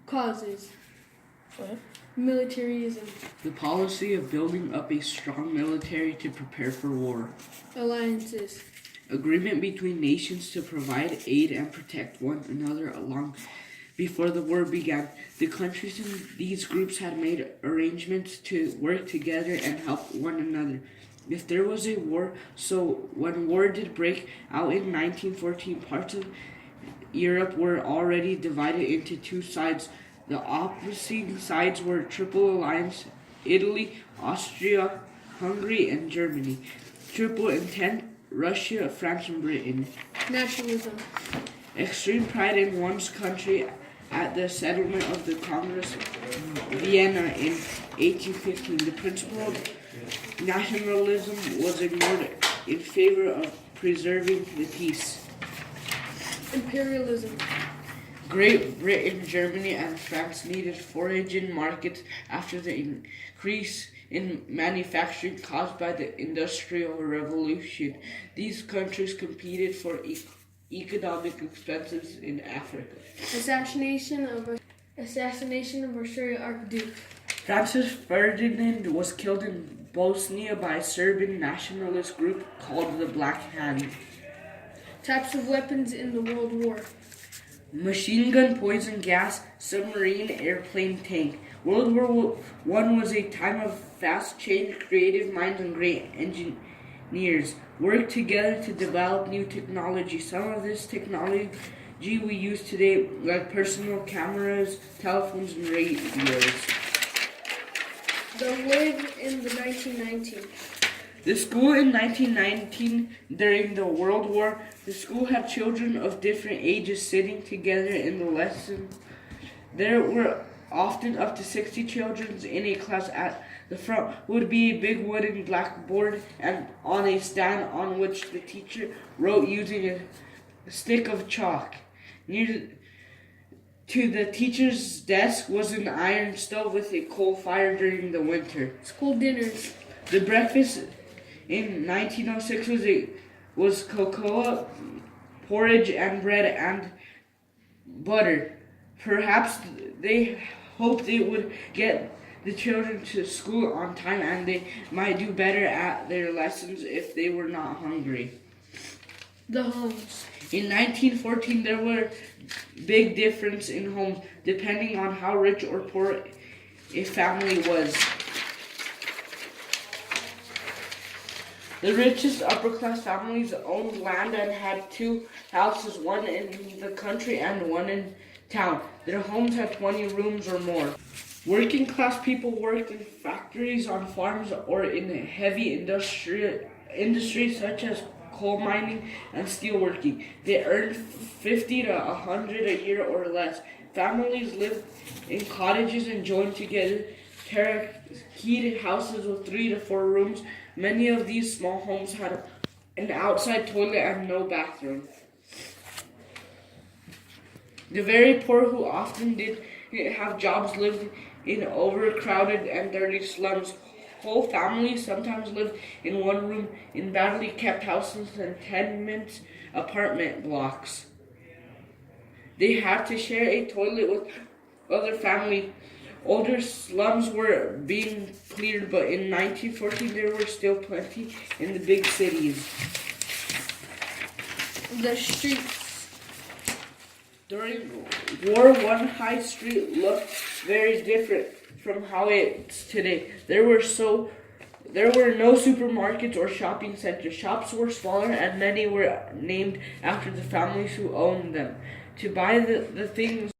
Causes. What? Militarism. The policy of building up a strong military to prepare for war. Alliances. Agreement between nations to provide aid and protect one another long before the war began. The countries in these groups had made arrangements to work together and help one another if there was a war. So when war did break out in 1914, parts of Europe were already divided into two sides. The opposing sides were Triple Alliance, Italy, Austria, Hungary, and Germany. Triple Entente, Russia, France, and Britain. Nationalism. Extreme pride in one's country at the settlement of the Congress of Vienna in 1815. The principle of nationalism was ignored in favor of preserving the peace. Imperialism. Great Britain, Germany, and France needed foreign markets after the increase in manufacturing caused by the Industrial Revolution. These countries competed for economic expenses in Africa. Assassination of Austrian Archduke. Francis Ferdinand was killed in Bosnia by a Serbian nationalist group called the Black Hand. Types of weapons in the World War. Machine gun, poison gas, submarine, airplane, tank. World War I was a time of fast change. Creative minds and great engineers worked together to develop new technology. Some of this technology we use today, like personal cameras, telephones, and radios. The wave in the 1919. The school in 1919, during the World War, the school had children of different ages sitting together in the lesson. There were often up to 60 children in a class. At the front would be a big wooden blackboard and on a stand on which the teacher wrote using a stick of chalk. Near to the teacher's desk was an iron stove with a coal fire during the winter. School dinners. The breakfast in 1906 was cocoa, porridge, and bread and butter. Perhaps they hoped it would get the children to school on time and they might do better at their lessons if they were not hungry. The homes. In 1914, there were big difference in homes depending on how rich or poor a family was. The richest upper-class families owned land and had two houses, one in the country and one in town. Their homes had 20 rooms or more. Working-class people worked in factories, on farms, or in heavy industries such as coal mining and steelworking. They earned $50 to $100 a year or less. Families lived in cottages and joined together, terracotta houses with 3 to 4 rooms. Many of these small homes had an outside toilet and no bathroom. The very poor, who often did have jobs, lived in overcrowded and dirty slums. Whole families sometimes lived in one room in badly kept houses and tenement apartment blocks. They had to share a toilet with other families. Older slums were being cleared, but in 1914 there were still plenty in the big cities. The streets. During War I, High Street looked very different from how it's today. There were no supermarkets or shopping centers. Shops were smaller and many were named after the families who owned them. To buy the things